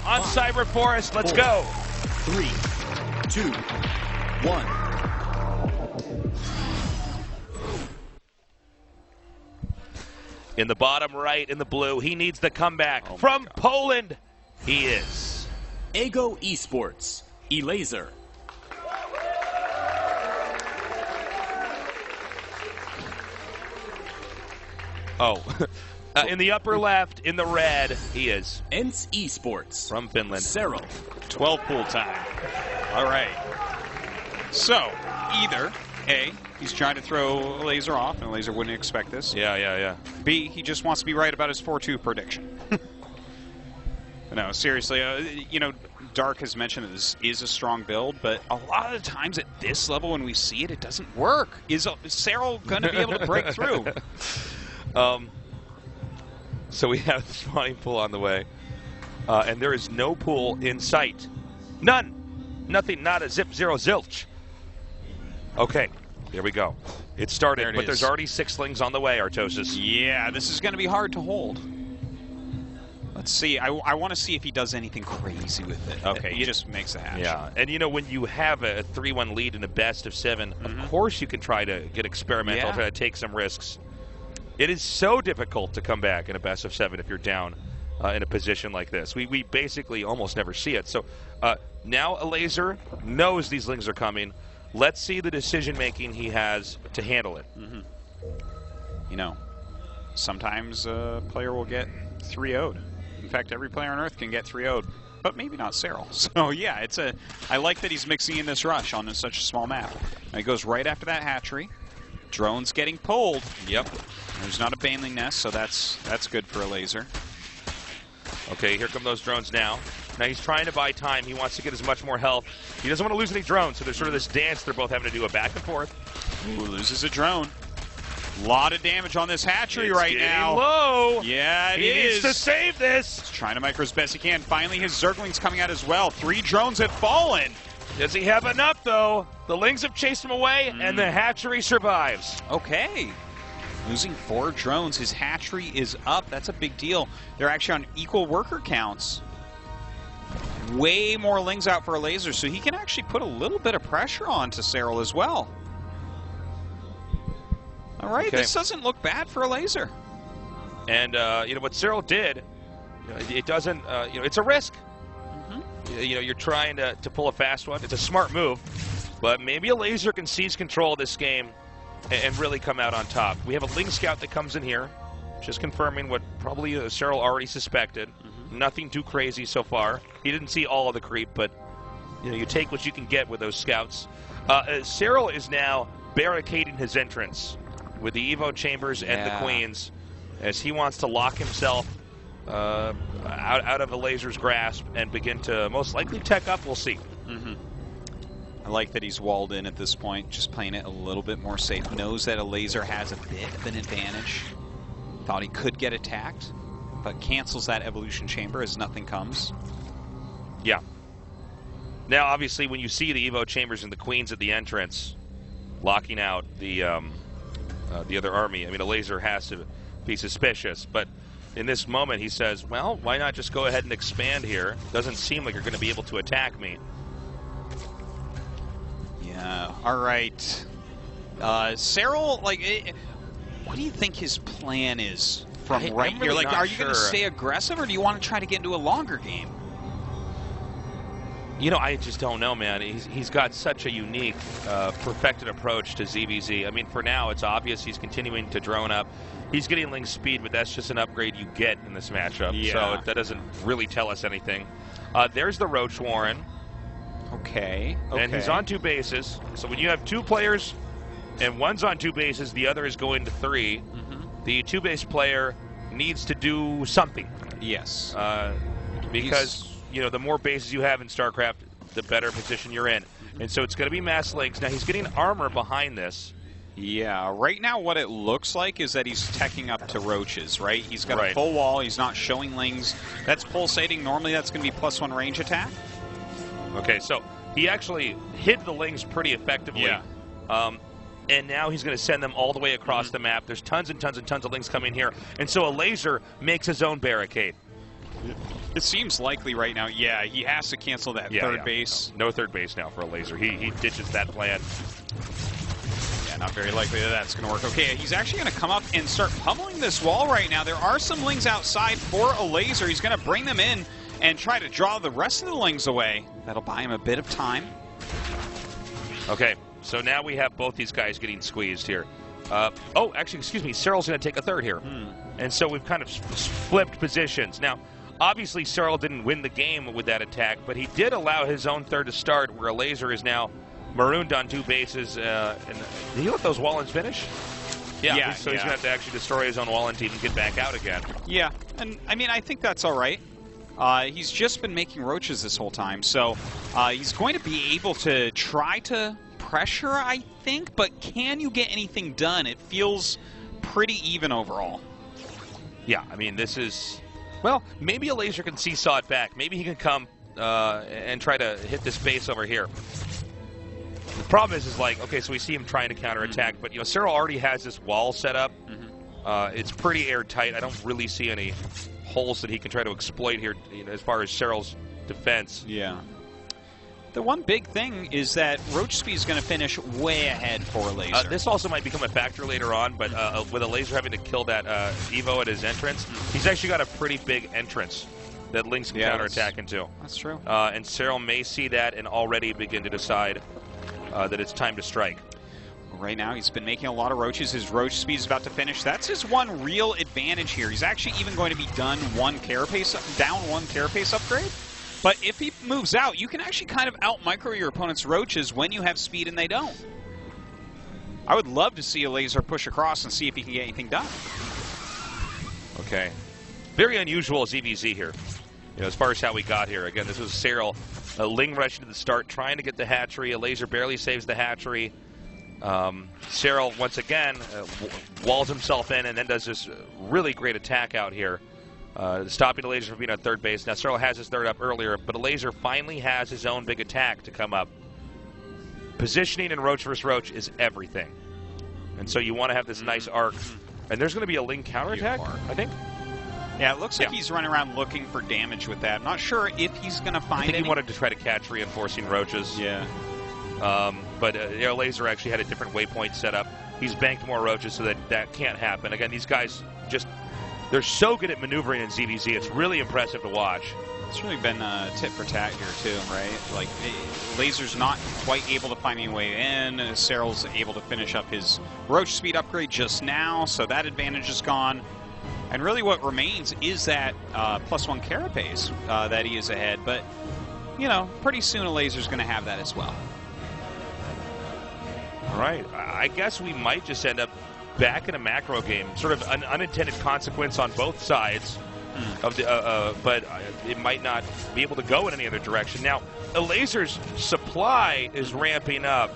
on Cyber Forest. Let's go. 3, 2, 1. In the bottom right, in the blue, he needs the comeback from Poland. He is Ego Esports, Elazer. in the upper left, in the red, he is Ents Esports from Finland. Serral. 12 pool time. All right. So, either A, he's trying to throw Elazer off, and Elazer wouldn't expect this. Yeah. B, he just wants to be right about his 4-2 prediction. No, seriously, you know, Dark has mentioned that this is a strong build, but a lot of the times at this level when we see it, it doesn't work. Is Serral going to be able to break through? So we have the spawning pool on the way, and there is no pool in sight. None. Nothing, not a zip, zero, zilch. Okay, there we go. It started, but there's already 6 slings on the way, Artosis. Yeah, this is going to be hard to hold. Let's see. I want to see if he does anything crazy with it. Okay, he just makes a hatch. Yeah, and you know, when you have a 3-1 lead in a best of 7, of course you can try to get experimental, try to take some risks. It is so difficult to come back in a best of 7 if you're down in a position like this. We basically almost never see it. So now Elazer knows these lings are coming. Let's see the decision-making he has to handle it. You know, sometimes a player will get 3-0'd. In fact, every player on Earth can get 3-0'd, but maybe not Serral. So yeah, I like that he's mixing in this rush on such a small map. And he goes right after that hatchery. Drone's getting pulled. Yep. There's not a baneling nest, so that's good for Elazer. Okay, here come those drones now. Now he's trying to buy time. He wants to get as much more health. He doesn't want to lose any drones, so there's sort of this dance they're both having to do, a back and forth. Ooh, loses a drone. A lot of damage on this hatchery right now. Low. Yeah, he needs to save this. He's trying to micro as best he can. Finally, his Zergling's coming out as well. 3 drones have fallen. Does he have enough, though? The lings have chased him away, and the hatchery survives. Okay. Losing 4 drones. His hatchery is up. That's a big deal. They're actually on equal worker counts. Way more lings out for Elazer, so he can actually put a little bit of pressure on to Serral as well. All right, this doesn't look bad for Elazer. And, you know, what Serral did, it doesn't, you know, it's a risk. You know, you're trying to pull a fast one. It's a smart move. But maybe Elazer can seize control of this game and really come out on top. We have a Ling Scout that comes in here, just confirming what probably Serral already suspected. Nothing too crazy so far. He didn't see all of the creep, but, you know, you take what you can get with those scouts. Serral is now barricading his entrance with the Evo Chambers and the Queens, as he wants to lock himself out of Elazer's grasp and begin to most likely tech up. We'll see. I like that he's walled in at this point, just playing it a little bit more safe. Knows that Elazer has a bit of an advantage. Thought he could get attacked, but cancels that evolution chamber as nothing comes. Yeah. Now, obviously, when you see the Evo Chambers and the Queens at the entrance, locking out the other army, I mean, Elazer has to be suspicious, but in this moment, he says, well, why not just go ahead and expand here? Doesn't seem like you're going to be able to attack me. Yeah, all right. Serral, like, what do you think his plan is from right here? Like, are you going to stay aggressive, or do you want to try to get into a longer game? You know, I just don't know, man. He's got such a unique, perfected approach to ZVZ. I mean, for now, it's obvious he's continuing to drone up. He's getting Ling speed, but that's just an upgrade you get in this matchup. Yeah. So that doesn't really tell us anything. There's the Roach Warren. Okay. And he's on 2 bases. So when you have 2 players and one's on 2 bases, the other is going to 3, the 2-base player needs to do something. Yes. Because, you know, the more bases you have in StarCraft, the better position you're in. And so it's going to be mass links. Now, he's getting armor behind this. Yeah, right now what it looks like is that he's teching up to roaches, right? He's got a full wall. He's not showing lings. That's pulsating. Normally that's going to be +1 range attack. Okay, so he actually hid the lings pretty effectively. Yeah. And now he's going to send them all the way across the map. There's tons and tons and tons of lings coming here. And so Elazer makes his own barricade. It seems likely right now. Yeah, he has to cancel that third base. No third base now for Elazer. He ditches that plan. Yeah, not very likely that that's going to work. Okay, he's actually going to come up and start pummeling this wall right now. There are some lings outside for Elazer. He's going to bring them in and try to draw the rest of the lings away. That'll buy him a bit of time. Okay, so now we have both these guys getting squeezed here. Oh, actually, excuse me, Serral's going to take a third here. And so we've kind of flipped positions. Now, obviously, Serral didn't win the game with that attack, but he did allow his own third to start, where Elazer is now marooned on 2 bases. And did he let those Wallens finish? Yeah, so he's going to have to actually destroy his own Wallen team and get back out again. Yeah, and I mean, I think that's all right. He's just been making roaches this whole time, so he's going to be able to try to pressure, I think, but can you get anything done? It feels pretty even overall. Yeah, I mean, this is... Well, maybe Elazer can seesaw it back. Maybe he can come and try to hit this base over here. The problem is like, okay, so we see him trying to counterattack, but, you know, Serral already has this wall set up. It's pretty airtight. I don't really see any holes that he can try to exploit here, you know, as far as Serral's defense. Yeah. The one big thing is that Roach Speed is going to finish way ahead for Elazer. This also might become a factor later on, but with Elazer having to kill that Evo at his entrance, he's actually got a pretty big entrance that Lynx can counterattack into. That's true. And Serral may see that and already begin to decide that it's time to strike. Right now, he's been making a lot of roaches. His roach speed is about to finish. That's his one real advantage here. He's actually even going to be down one carapace upgrade. But if he moves out, you can actually kind of out-micro your opponent's roaches when you have speed and they don't. I would love to see Elazer push across and see if he can get anything done. Okay. Very unusual ZVZ here. You know, as far as how we got here. Again, this was Serral, a Ling rush into the start, trying to get the hatchery. Elazer barely saves the hatchery. Serral, once again, walls himself in and then does this really great attack out here. Stopping Elazer from being on third base. Now, Serral has his third up earlier, but Elazer finally has his own big attack to come up. Positioning in Roach vs. Roach is everything. And so you want to have this nice arc. And there's going to be a Ling counterattack, I think. Yeah, it looks like he's running around looking for damage with that. I'm not sure if he's going to find it. I think he wanted to try to catch reinforcing roaches. Yeah. But Elazer actually had a different waypoint set up. He's banked more roaches so that can't happen. Again, these guys just... They're so good at maneuvering in ZVZ. It's really impressive to watch. It's really been tit for tat here, too, right? Like, Lazer's not quite able to find any way in. Serral's able to finish up his roach speed upgrade just now, so that advantage is gone. And really what remains is that +1 carapace that he is ahead. But, you know, pretty soon Elazer's going to have that as well. All right. I guess we might just end up back in a macro game, sort of an unintended consequence on both sides, of the, but it might not be able to go in any other direction. Now, Elazer's supply is ramping up,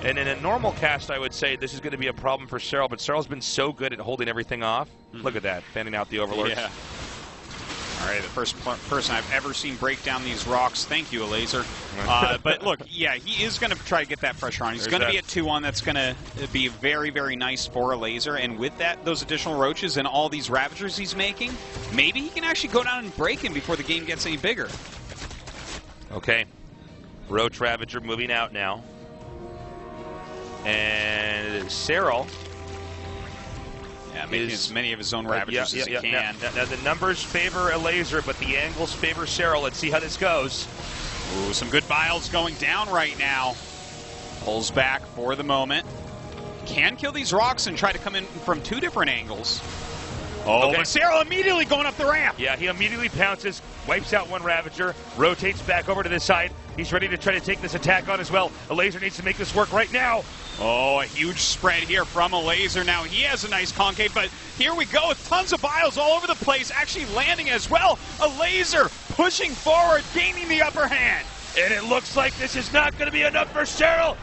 and in a normal cast, I would say this is going to be a problem for Serral, but Serral's been so good at holding everything off. Look at that, fanning out the Overlords. Yeah. All right, the first person I've ever seen break down these rocks. Thank you, Elazer. But look, yeah, he is going to try to get that pressure on. He's going to be at 2-1. That's going to be very, very nice for Elazer. And with that, those additional roaches and all these Ravagers he's making, maybe he can actually go down and break him before the game gets any bigger. Okay. Roach Ravager moving out now. And Serral... Yeah, making as many of his own Ravagers as he can. Now, the numbers favor Elazer, but the angles favor Serral. Let's see how this goes. Ooh, some good vials going down right now. Pulls back for the moment. Can kill these rocks and try to come in from 2 different angles. Oh, but Serral immediately going up the ramp. Yeah, he immediately pounces, wipes out one Ravager, rotates back over to this side. He's ready to try to take this attack on as well. Elazer needs to make this work right now. Oh, a huge spread here from Elazer. Now he has a nice concave, but here we go with tons of vials all over the place, actually landing as well. Elazer pushing forward, gaining the upper hand. And it looks like this is not going to be enough for Serral.